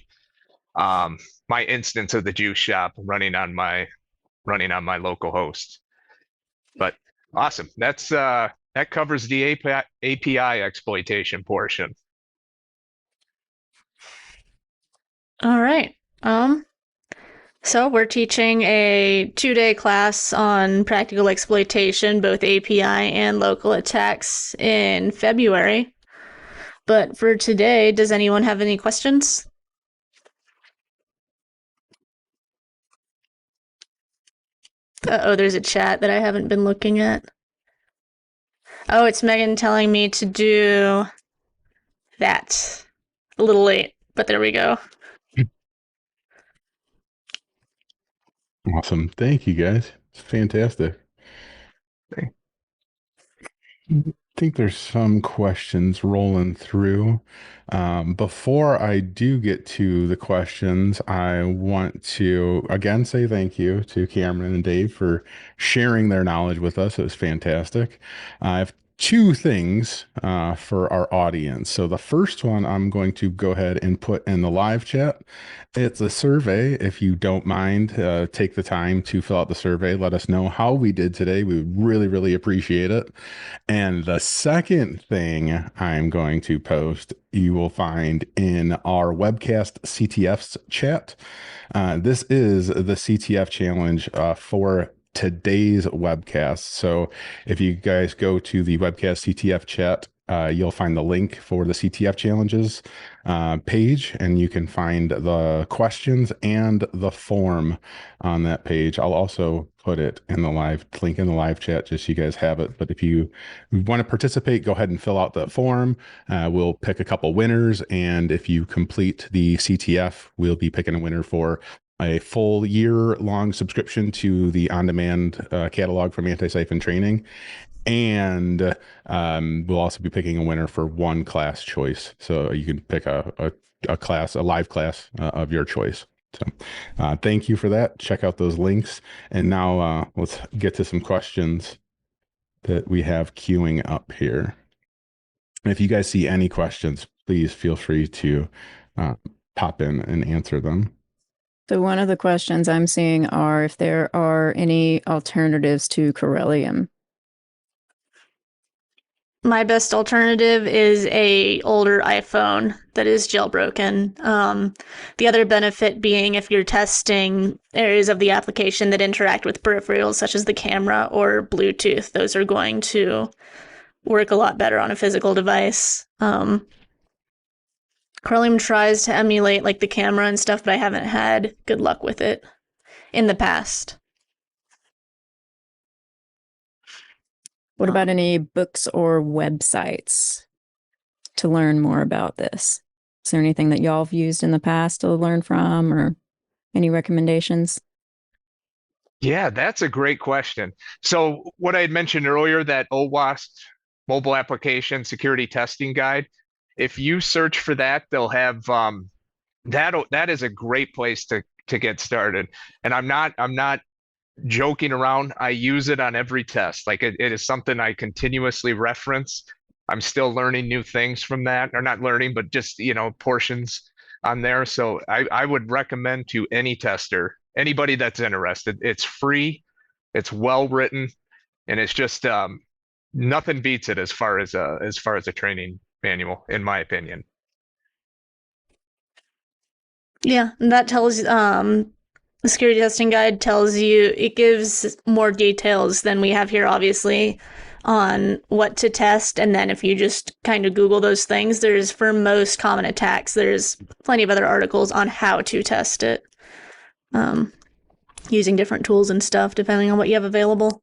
instance of the juice shop running on my local host. But awesome. That covers the API exploitation portion. All right. So we're teaching a 2-day class on practical exploitation, both API and local attacks in February. But for today, does anyone have any questions? Uh-oh, there's a chat that I haven't been looking at. Oh, it's Megan telling me to do that. A little late, but there we go. Awesome. Thank you, guys. It's fantastic. Okay. I think there's some questions rolling through. Before I do get to the questions, I want to again say thank you to Cameron and Dave for sharing their knowledge with us. It was fantastic. I have two things for our audience. So the first one I'm going to go ahead and put in the live chat. It's a survey. If you don't mind, take the time to fill out the survey. Let us know how we did today. We would really, really appreciate it. And the second thing I'm going to post, you will find in our webcast CTF's chat. This is the CTF challenge for today's webcast. So if you guys go to the webcast CTF chat, you'll find the link for the CTF challenges page, and you can find the questions and the form on that page. I'll also put it in the link in the live chat just so you guys have it. But if you want to participate, go ahead and fill out the form. We'll pick a couple winners, and if you complete the CTF, we'll be picking a winner for a full year-long subscription to the on-demand catalog from Anti-Siphon Training. And we'll also be picking a winner for one class choice. So you can pick a live class of your choice. So thank you for that. Check out those links. And now let's get to some questions that we have queuing up here. And if you guys see any questions, please feel free to pop in and answer them. So one of the questions I'm seeing are if there are any alternatives to Corellium. My best alternative is a older iPhone that is jailbroken. The other benefit being if you're testing areas of the application that interact with peripherals such as the camera or Bluetooth, those are going to work a lot better on a physical device. Corellium tries to emulate like the camera and stuff, but I haven't had good luck with it in the past. What about any books or websites to learn more about this? Is there anything that y'all have used in the past to learn from, or any recommendations? Yeah, that's a great question. So what I had mentioned earlier, that OWASP mobile application security testing guide. If you search for that, they'll have that is a great place to get started. And I'm not joking around. I use it on every test. Like it is something I continuously reference. I'm still learning new things from that, or not learning, but just, portions on there. So I would recommend to any tester, anybody that's interested. It's free, it's well written, and it's just nothing beats it as far as a training manual, in my opinion. Yeah, and that tells the security testing guide tells you, it gives more details than we have here, obviously, on what to test. And then if you just kind of Google those things, there's, for most common attacks, there's plenty of other articles on how to test it, using different tools and stuff, depending on what you have available.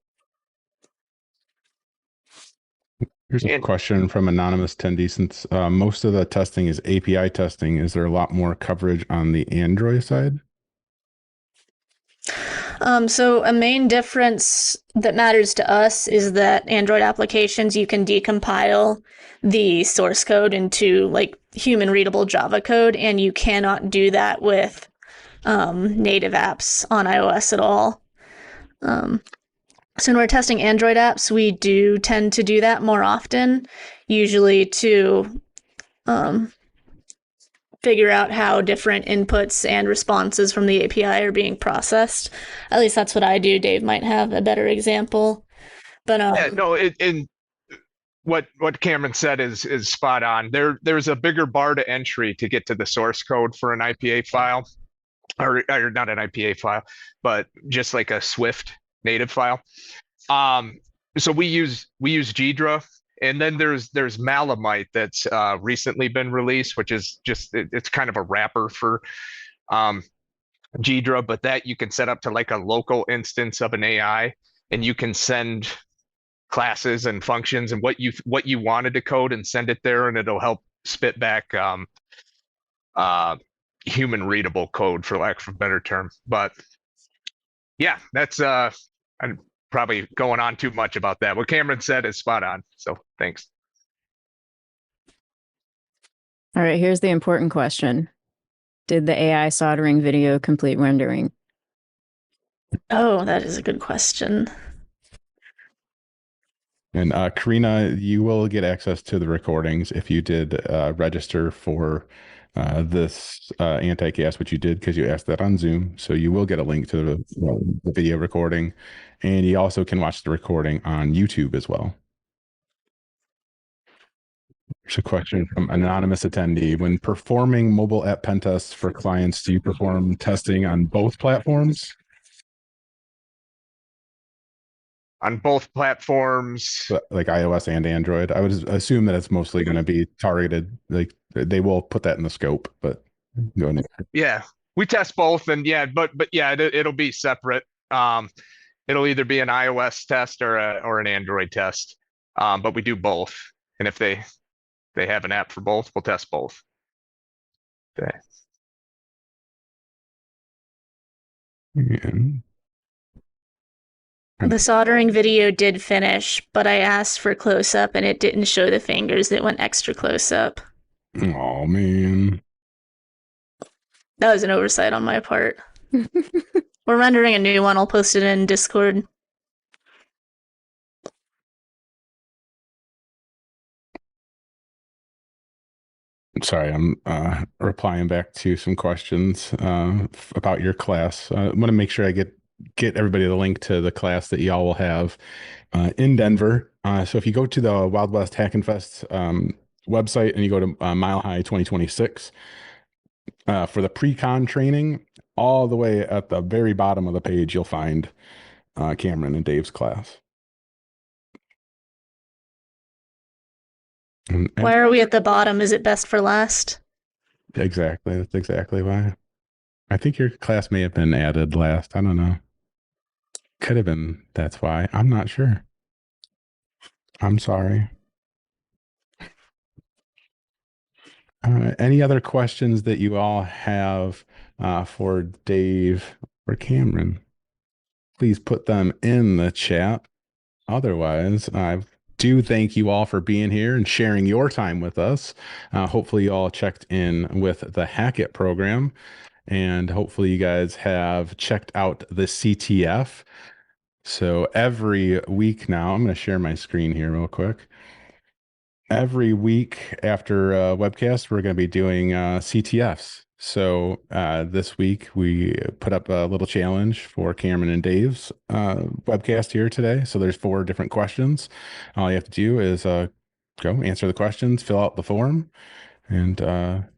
Here's a question from anonymous attendee. Since most of the testing is API testing, is there a lot more coverage on the Android side? So a main difference that matters to us is that Android applications, you can decompile the source code into like human readable Java code, and you cannot do that with native apps on iOS at all. So when we're testing Android apps, we do tend to do that more often, usually to figure out how different inputs and responses from the API are being processed. At least that's what I do. Dave might have a better example. But Yeah, no, what Cameron said is spot on. There's a bigger bar to entry to get to the source code for an IPA file, or not an IPA file, but just like a Swift native file. So we use Ghidra, and then there's Malamite that's recently been released, which is just it's kind of a wrapper for Ghidra, but that you can set up to like a local instance of an AI, and you can send classes and functions and what you wanted to code and send it there, and it'll help spit back human readable code, for lack of a better term. But yeah, that's I'm probably going on too much about that. What Cameron said is spot on. So thanks. All right, here's the important question. Did the AI soldering video complete rendering? oh, that is a good question. And Karina, you will get access to the recordings if you did register for this anti-gas, which you did because you asked that on Zoom. So you will get a link to the video recording, and you also can watch the recording on YouTube as well. There's a question from anonymous attendee. When performing mobile app pen tests for clients, do you perform testing on both platforms? On both platforms, Like iOS and Android. I would assume that it's mostly going to be targeted. Like they will put that in the scope, but go ahead. yeah, we test both, and yeah, but yeah, it'll be separate. It'll either be an iOS test or an Android test. But we do both, and if they have an app for both, we'll test both. Okay. And The soldering video did finish, but I asked for close up and it didn't show the fingers. It went extra close up. oh man. That was an oversight on my part. We're rendering a new one. I'll post it in Discord. Sorry, I'm replying back to some questions about your class. I want to make sure I get everybody the link to the class that y'all will have in Denver. So if you go to the Wild West Hack and Fest website and you go to Mile High 2026 for the pre-con training, all the way at the very bottom of the page, you'll find Cameron and Dave's class. Why are we at the bottom? Is it best for last? Exactly. That's exactly why. I think your class may have been added last. I don't know. Could have been. That's why. I'm not sure. I'm sorry. Any other questions that you all have for Dave or Cameron? Please put them in the chat. Otherwise, I have do thank you all for being here and sharing your time with us. Hopefully, you all checked in with the Hackett program, and hopefully, you guys have checked out the CTF. So every week now, I'm going to share my screen here real quick. Every week after webcast, we're going to be doing CTFs. So this week we put up a little challenge for Cameron and Dave's webcast here today. So there's 4 different questions. All you have to do is go answer the questions, fill out the form, and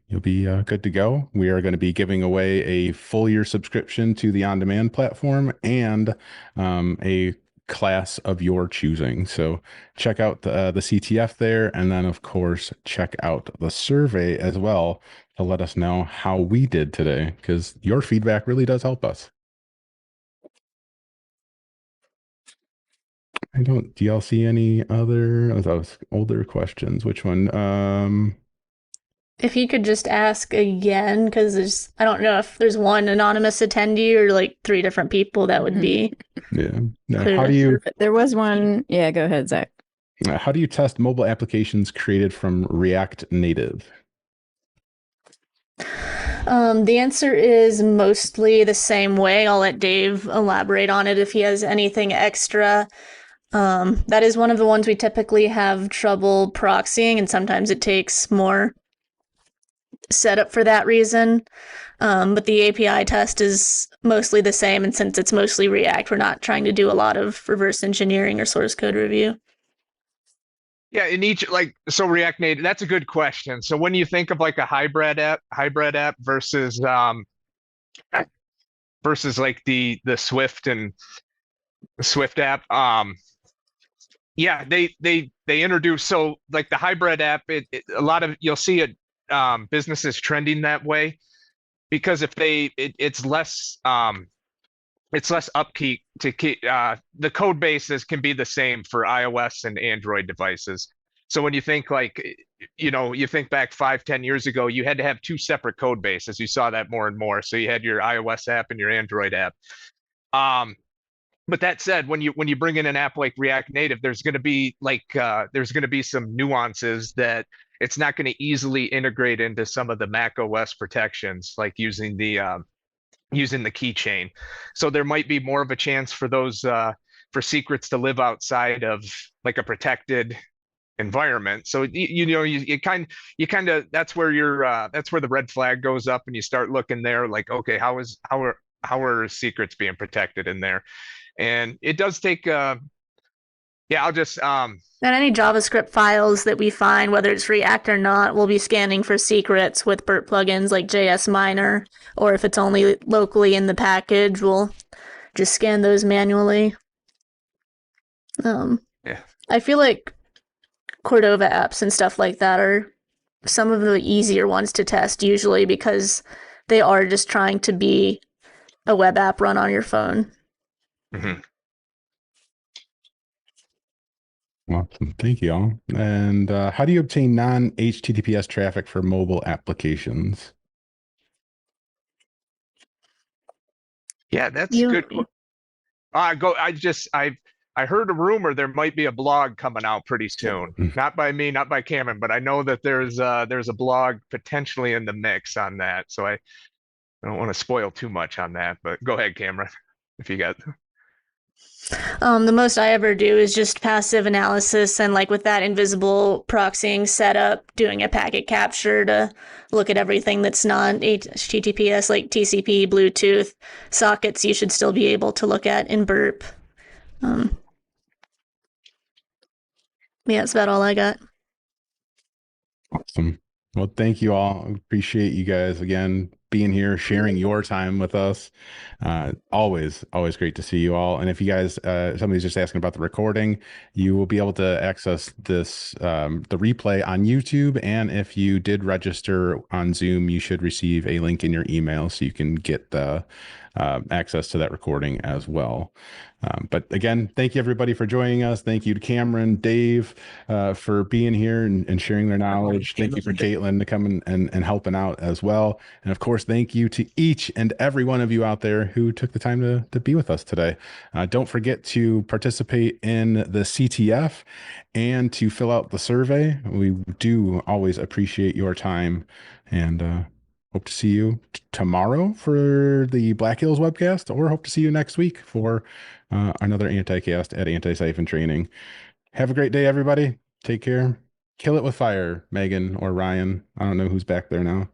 you'll be good to go. We are going to be giving away a full year subscription to the on-demand platform and a class of your choosing. So check out the CTF there, and then of course check out the survey as well to let us know how we did today, because your feedback really does help us. Do y'all see any other of those older questions? Which one? If you could just ask again, because I don't know if there's one anonymous attendee or like 3 different people, that would be Yeah. clear. How do you? There was one. Yeah, go ahead, Zach. How do you test mobile applications created from React Native? The answer is mostly the same way. I'll let Dave elaborate on it if he has anything extra. That is one of the ones we typically have trouble proxying, and sometimes it takes more setup for that reason. But the API test is mostly the same, and since it's mostly React, we're not trying to do a lot of reverse engineering or source code review. Yeah, in each so React Native, that's a good question. So when you think of like a hybrid app versus like the Swift and Swift app, yeah, they introduce, so like the hybrid app, a lot of, you'll see it, businesses trending that way, because if it's less upkeep to keep, the code bases can be the same for iOS and Android devices. So when you think you think back 5-10 years ago, you had to have 2 separate code bases. You saw that more and more. So you had your iOS app and your Android app. But that said, when you bring in an app like React Native, there's going to be some nuances that it's not going to easily integrate into some of the Mac OS protections, like using the keychain. So there might be more of a chance for those for secrets to live outside of like a protected environment. So you kind of, that's where the red flag goes up, and you start looking there like, okay, how are secrets being protected in there? And it does take I'll just And any JavaScript files that we find, whether it's React or not, we'll be scanning for secrets with Burp plugins like JS Miner, or if it's only locally in the package, we'll just scan those manually. Yeah. I feel like Cordova apps and stuff like that are some of the easier ones to test usually, because they are just trying to be a web app run on your phone. Mm-hmm. Awesome. Thank you all. And how do you obtain non-HTTPS traffic for mobile applications? Yeah, that's good. I heard a rumor there might be a blog coming out pretty soon. Not by me, not by Cameron, but I know that there's a blog potentially in the mix on that. So I don't want to spoil too much on that, but go ahead, Cameron, if you got. The most I ever do is just passive analysis, and like with that invisible proxying setup, doing a packet capture to look at everything that's not HTTPS, like TCP, Bluetooth, sockets you should still be able to look at in Burp. Yeah, that's about all I got. Awesome. Well, thank you all. Appreciate you guys again being here, sharing your time with us. Always great to see you all. And if you guys, somebody's just asking about the recording, you will be able to access this, the replay on YouTube. And if you did register on Zoom, you should receive a link in your email so you can get the access to that recording as well. But again, thank you everybody for joining us. Thank you to Cameron, Dave, for being here and sharing their knowledge. Thank you for Caitlin to come and helping out as well. And of course, thank you to each and every one of you out there who took the time to be with us today. Don't forget to participate in the CTF and to fill out the survey. We do always appreciate your time, and hope to see you tomorrow for the Black Hills webcast, or hope to see you next week for another Anti-Cast at Anti-Siphon Training. Have a great day, everybody. Take care. Kill it with fire, Megan or Ryan. I don't know who's back there now.